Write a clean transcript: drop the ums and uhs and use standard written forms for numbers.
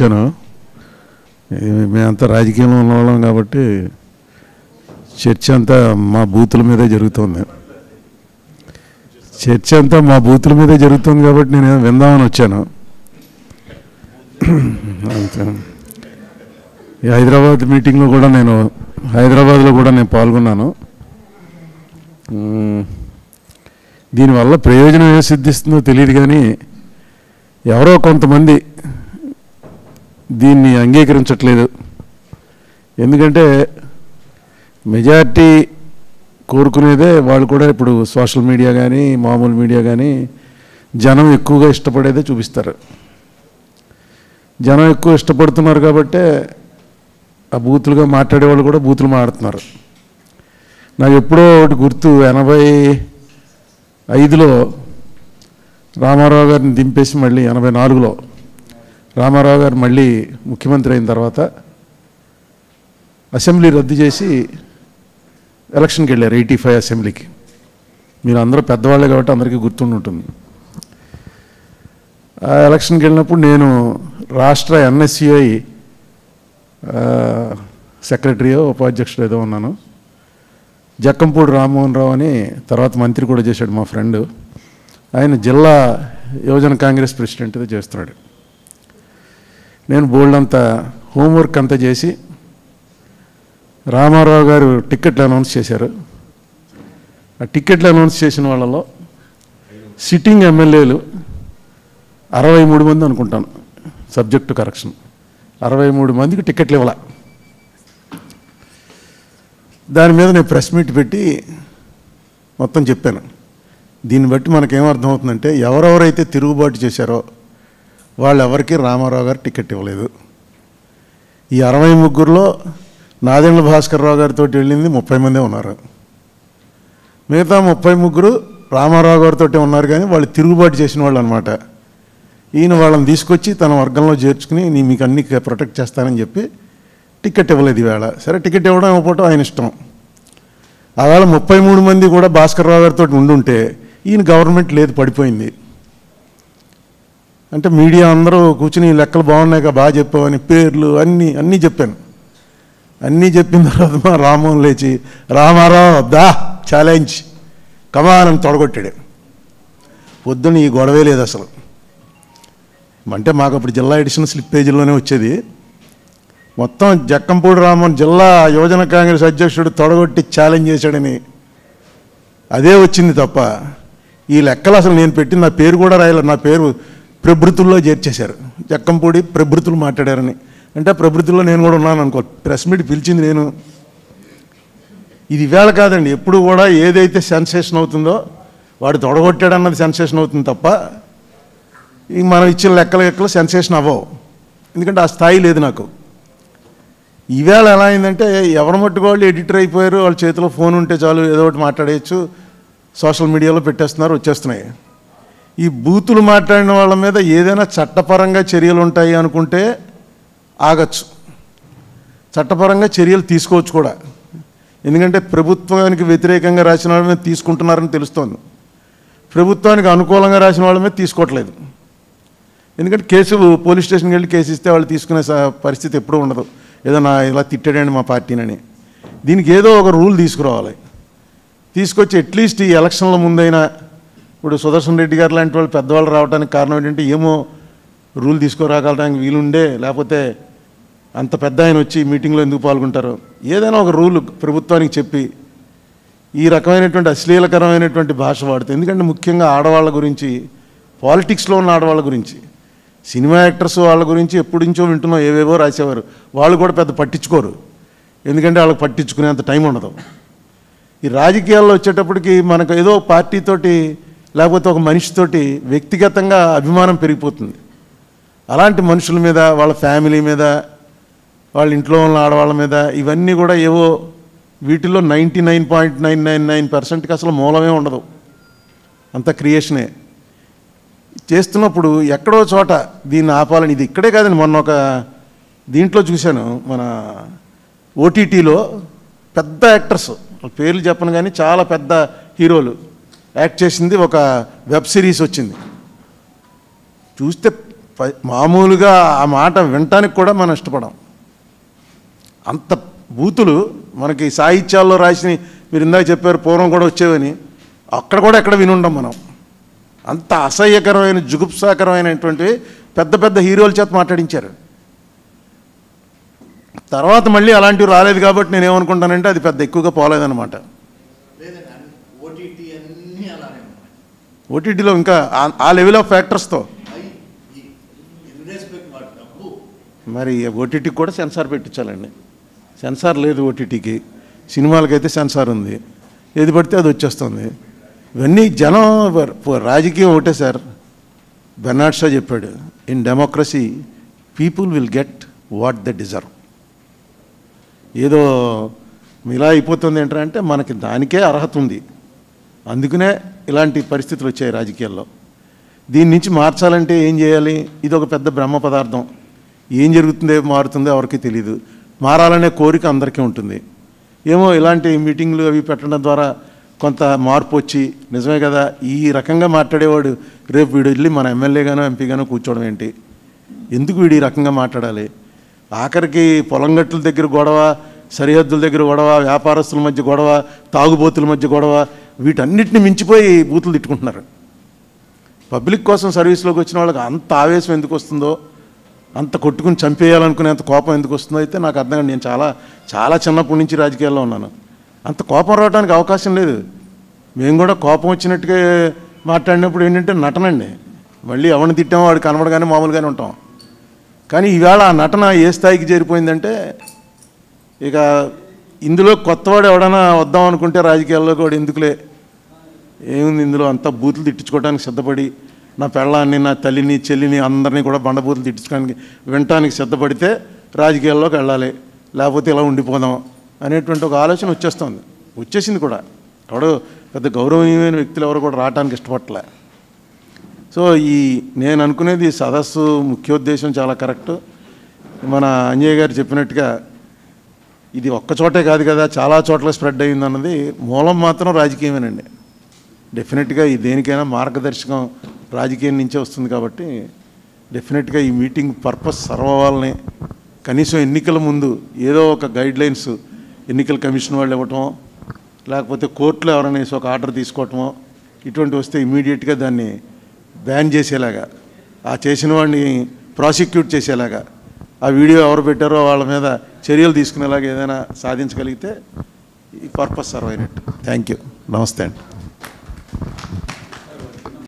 వచ్చాను. మేమంతా రాజకీయంలో ఉన్న వాళ్ళం కాబట్టి చర్చ అంతా మా బూతుల మీదే జరుగుతుంది. కాబట్టి నేను విందామని వచ్చాను. ఈ హైదరాబాద్ మీటింగ్లో కూడా హైదరాబాద్లో కూడా నేను పాల్గొన్నాను. దీనివల్ల ప్రయోజనం ఏ సిద్ధిస్తుందో తెలియదు, కానీ ఎవరో కొంతమంది దీన్ని అంగీకరించట్లేదు. ఎందుకంటే మెజారిటీ కోరుకునేదే వాళ్ళు కూడా ఇప్పుడు సోషల్ మీడియా కానీ మామూలు మీడియా కానీ జనం ఎక్కువగా ఇష్టపడేదే చూపిస్తారు. జనం ఎక్కువ ఇష్టపడుతున్నారు కాబట్టే ఆ బూతులుగా మాట్లాడేవాళ్ళు కూడా బూతులు మాట్లాడుతున్నారు. నాకు ఎప్పుడో ఒకటి గుర్తు, 85లో రామారావు గారిని దింపేసి మళ్ళీ 84లో రామారావు గారు మళ్ళీ ముఖ్యమంత్రి అయిన తర్వాత అసెంబ్లీ రద్దు చేసి ఎలక్షన్కి వెళ్ళారు. 85 అసెంబ్లీకి. మీరు అందరూ పెద్దవాళ్ళే కాబట్టి అందరికీ గుర్తుండి ఉంటుంది. ఆ ఎలక్షన్కి వెళ్ళినప్పుడు నేను రాష్ట్ర NSCI సెక్రటరీయో ఉపాధ్యక్షుడు ఏదో ఉన్నాను. జక్కంపూడి రామ్మోహన్ రావు అని తర్వాత మంత్రి కూడా చేశాడు మా ఫ్రెండ్. ఆయన జిల్లా యువజన కాంగ్రెస్ ప్రెసిడెంట్గా చేస్తున్నాడు. నేను బోల్డ్ అంతా హోంవర్క్ అంతా చేసి రామారావు గారు టిక్కెట్లు అనౌన్స్ చేశారు. ఆ టిక్కెట్లు అనౌన్స్ చేసిన వాళ్ళలో సిట్టింగ్ ఎమ్మెల్యేలు 63 మంది అనుకుంటాను, సబ్జెక్టు కరెక్షన్. 63 మందికి టిక్కెట్లు ఇవ్వాల. దాని మీద నేను ప్రెస్ మీట్ పెట్టి మొత్తం చెప్పాను. దీన్ని బట్టి మనకేమర్థమవుతుందంటే ఎవరెవరైతే తిరుగుబాటు చేశారో వాళ్ళెవరికి రామారావు గారు టికెట్ ఇవ్వలేదు. ఈ 63లో నాదెండ్ల భాస్కర్ రావు గారితో వెళ్ళింది 30 మందే ఉన్నారు. మిగతా 33 రామారావు గారితో ఉన్నారు, కానీ వాళ్ళు తిరుగుబాటు చేసిన వాళ్ళు అనమాట. ఈయన వాళ్ళని తీసుకొచ్చి తన వర్గంలో చేర్చుకుని మీకు అన్ని ప్రొటెక్ట్ చేస్తానని చెప్పి టికెట్ ఇవ్వలేదు ఈవేళ. సరే, టికెట్ ఇవ్వడం ఇవ్వకపోవడం ఆయన ఇష్టం. ఆవేళ 33 మంది కూడా భాస్కర్ రావు గారితో ఉండుంటే ఈయన గవర్నమెంట్ లేదు, పడిపోయింది. అంటే మీడియా అందరూ కూర్చుని లెక్కలు బాగున్నాయి, బాగా చెప్పావని పేర్లు అన్నీ చెప్పాను. అన్నీ చెప్పిన తర్వాత మా రామ్మోహన్ లేచి రామారావు దా ఛాలెంజ్ కమాన్ అని తొడగొట్టాడు. పొద్దున్న ఈ గొడవే లేదు అసలు. అంటే మాకు అప్పుడు జిల్లా ఎడిషన్ స్లిప్ పేజీలోనే వచ్చేది. మొత్తం జక్కంపూడి రామ్మోహన్ జిల్లా యువజన కాంగ్రెస్ అధ్యక్షుడు తొడగొట్టి ఛాలెంజ్ చేశాడని అదే వచ్చింది తప్ప ఈ లెక్కలు అసలు నేను పెట్టిన నా పేరు కూడా రాయలేదు. నా పేరు ప్రభృతుల్లో చేర్చేశారు. జక్కంపూడి ప్రభృతులు మాట్లాడారని. అంటే ప్రభృతుల్లో నేను కూడా ఉన్నాను అనుకో. ప్రెస్ మీట్ పిలిచింది నేను. ఇది ఇవాళ కాదండి, ఎప్పుడు కూడా ఏదైతే సెన్సేషన్ అవుతుందో వాడు తొడగొట్టాడన్నది సెన్సేషన్ అవుతుంది తప్ప ఈ మనం ఇచ్చిన లెక్కలు సెన్సేషన్ అవ్వవు. ఎందుకంటే ఆ స్థాయి లేదు నాకు. ఈవేళ ఎలా అయిందంటే ఎవరి మట్టుకు వాళ్ళు ఎడిటర్ అయిపోయారు. వాళ్ళ చేతిలో ఫోన్ ఉంటే చాలు, ఏదో ఒకటి మాట్లాడేయచ్చు, సోషల్ మీడియాలో పెట్టేస్తున్నారు, వచ్చేస్తున్నాయి. ఈ బూతులు మాట్లాడిన వాళ్ళ మీద ఏదైనా చట్టపరంగా చర్యలు ఉంటాయి అనుకుంటే ఆగచ్చు, చట్టపరంగా చర్యలు తీసుకోవచ్చు కూడా. ఎందుకంటే ప్రభుత్వానికి వ్యతిరేకంగా రాసిన వాళ్ళ మీద తీసుకుంటున్నారని తెలుస్తోంది. ప్రభుత్వానికి అనుకూలంగా రాసిన వాళ్ళ మీద తీసుకోవట్లేదు. ఎందుకంటే కేసు పోలీస్ స్టేషన్కి వెళ్ళి కేసు ఇస్తే వాళ్ళు తీసుకునే పరిస్థితి ఎప్పుడూ ఉండదు. ఏదో ఇలా తిట్టాడండి మా పార్టీనని. దీనికి ఏదో ఒక రూల్ తీసుకురావాలి. తీసుకొచ్చి అట్లీస్ట్ ఈ ఎలక్షన్ల ముందైనా, ఇప్పుడు సుదర్శన్ రెడ్డి గారు లాంటి వాళ్ళు పెద్దవాళ్ళు రావడానికి కారణం ఏంటంటే ఏమో రూల్ తీసుకురాగలడానికి వీలుండే, లేకపోతే అంత పెద్ద ఆయన వచ్చి మీటింగ్లో ఎందుకు పాల్గొంటారు. ఏదైనా ఒక రూల్ ప్రభుత్వానికి చెప్పి ఈ రకమైనటువంటి అశ్లీలకరమైనటువంటి భాష వాడుతుంది. ఎందుకంటే ముఖ్యంగా ఆడవాళ్ళ గురించి, పాలిటిక్స్లో ఉన్న ఆడవాళ్ళ గురించి, సినిమా యాక్టర్స్ వాళ్ళ గురించి ఎప్పటి నుంచో వింటున్నాం, ఏవేవో రాసేవారు. వాళ్ళు కూడా పెద్ద పట్టించుకోరు, ఎందుకంటే వాళ్ళకి పట్టించుకునేంత టైం ఉండదు. ఈ రాజకీయాల్లో వచ్చేటప్పటికి మనకు ఏదో పార్టీతోటి లేకపోతే ఒక మనిషితోటి వ్యక్తిగతంగా అభిమానం పెరిగిపోతుంది. అలాంటి మనుషుల మీద, వాళ్ళ ఫ్యామిలీ మీద, వాళ్ళ ఇంట్లో ఉన్న ఆడవాళ్ళ మీద, ఇవన్నీ కూడా ఏవో వీటిల్లో 99.999%కి అసలు మూలమే ఉండదు, అంత క్రియేషనే. చేస్తున్నప్పుడు ఎక్కడో చోట దీన్ని ఆపాలని, ఇది ఇక్కడే కాదండి, మొన్న ఒక దీంట్లో చూశాను, మన OTTలో పెద్ద యాక్టర్స్, పేర్లు చెప్పను కానీ చాలా పెద్ద హీరోలు యాక్ట్ చేసింది ఒక వెబ్ సిరీస్ వచ్చింది. చూస్తే మామూలుగా ఆ మాట వినటానికి కూడా మనం ఇష్టపడం. అంత బూతులు మనకి సాహిత్యాల్లో రాసిన, మీరు ఇందాక చెప్పారు పూర్వం కూడా వచ్చేవని, అక్కడ కూడా ఎక్కడ వినుండం మనం. అంత అసహ్యకరమైన జుగుప్సాకరమైనటువంటివి పెద్ద పెద్ద హీరోల చేత మాట్లాడించారు. తర్వాత మళ్ళీ అలాంటివి రాలేదు కాబట్టి నేనేమనుకుంటానంటే అది పెద్ద ఎక్కువగా పోలేదన్నమాట. ఓటీటీలో ఇంకా ఆ లెవెల్ ఆఫ్ ఫ్యాక్టర్స్తో మరి ఓటీటీకి కూడా సెన్సార్ పెట్టించాలండి. సెన్సార్ లేదు ఓటీటీకి, సినిమాలకైతే సెన్సార్ ఉంది. ఏది పడితే అది వచ్చేస్తుంది. ఇవన్నీ జనం రాజకీయం ఒకటే సార్. బెర్నాడ్ షా చెప్పాడు, in democracy people will get what they deserve. ఏదో ఇలా అయిపోతుంది ఏంటంటే మనకి దానికే అర్హత ఉంది, అందుకనే ఇలాంటి పరిస్థితులు వచ్చాయి రాజకీయాల్లో. దీని నుంచి మార్చాలంటే ఏం చేయాలి? ఇది ఒక పెద్ద బ్రహ్మ పదార్థం. ఏం జరుగుతుందో మారుతుందో ఎవరికి తెలియదు. మారాలనే కోరిక అందరికీ ఉంటుంది. ఏమో ఇలాంటి మీటింగ్లు అవి పెట్టడం ద్వారా కొంత మార్పు వచ్చి, నిజమే కదా ఈ రకంగా మాట్లాడేవాడు రేపు వీడు వెళ్ళి మన ఎమ్మెల్యేగానో ఎంపీగానో కూర్చోవడం ఏంటి, ఎందుకు వీడు ఈ రకంగా మాట్లాడాలి? ఆఖరికి పొలం గట్టుల దగ్గర గొడవ, సరిహద్దుల దగ్గర గొడవ, వ్యాపారస్తుల మధ్య గొడవ, తాగుబోతుల మధ్య గొడవ, వీటన్నిటిని మించిపోయి బూతులు తిట్టుకుంటున్నారు. పబ్లిక్ కోసం సర్వీస్లోకి వచ్చిన వాళ్ళకి అంత ఆవేశం ఎందుకు వస్తుందో, అంత కొట్టుకుని చంపేయాలనుకునేంత కోపం ఎందుకు వస్తుందో అయితే నాకు అర్థం కాదు. నేను చాలా చాలా చిన్నప్పటి నుంచి రాజకీయాల్లో ఉన్నాను. అంత కోపం రావడానికి అవకాశం లేదు. మేము కూడా కోపం వచ్చినట్టుగా మాట్లాడినప్పుడు ఏంటంటే నటనండి. మళ్ళీ ఎవరిని తిట్టామో వాడు కనబడగానే మామూలుగానే ఉంటాం. కానీ ఈవేళ ఆ నటన ఏ స్థాయికి చేరిపోయిందంటే, ఇక ఇందులో కొత్తవాడు ఎవడైనా వద్దాం అనుకుంటే రాజకీయాల్లో కూడా ఎందుకులే, ఏముంది ఇందులో అంతా బూతులు తిట్టించుకోవడానికి సిద్ధపడి, నా పెళ్ళాన్ని, నా తల్లిని, చెల్లిని అందరినీ కూడా బండబూతులు తిట్టించుకోవడానికి వినటానికి సిద్ధపడితే రాజకీయాల్లోకి వెళ్ళాలి, లేకపోతే ఇలా ఉండిపోదాం అనేటువంటి ఒక ఆలోచన వచ్చేసింది కూడా. ఎవడో పెద్ద గౌరవనీయమైన వ్యక్తులు ఎవరు కూడా రావడానికి ఇష్టపడలే. సో నేను అనుకునేది సదస్సు ముఖ్యోద్దేశం చాలా కరెక్టు. మన అంజయ్య గారు చెప్పినట్టుగా ఇది ఒక్కచోటే కాదు కదా, చాలా చోట్ల స్ప్రెడ్ అయ్యింది అన్నది మూలం మాత్రం రాజకీయమేనండి. డెఫినెట్గా ఈ దేనికైనా మార్గదర్శకం రాజకీయం నుంచే వస్తుంది. కాబట్టి డెఫినెట్గా ఈ మీటింగ్ పర్పస్ సర్వ్ అవ్వాలని, కనీసం ఎన్నికల ముందు ఏదో ఒక గైడ్లైన్స్ ఎన్నికల కమిషన్ వాళ్ళు ఇవ్వటమో, లేకపోతే కోర్టులో ఎవరైనా ఒక ఆర్డర్ తీసుకోవటమో, ఇటువంటి వస్తే ఇమీడియట్గా దాన్ని బ్యాన్ చేసేలాగా, ఆ చేసిన వాడిని ప్రాసిక్యూట్ చేసేలాగా, ఆ వీడియో ఎవరు పెట్టారో వాళ్ళ మీద చర్యలు తీసుకునేలాగా ఏదైనా సాధించగలిగితే ఈ పర్పస్ సర్వ్ అయినట్టు. Thank you. నమస్తే అండి.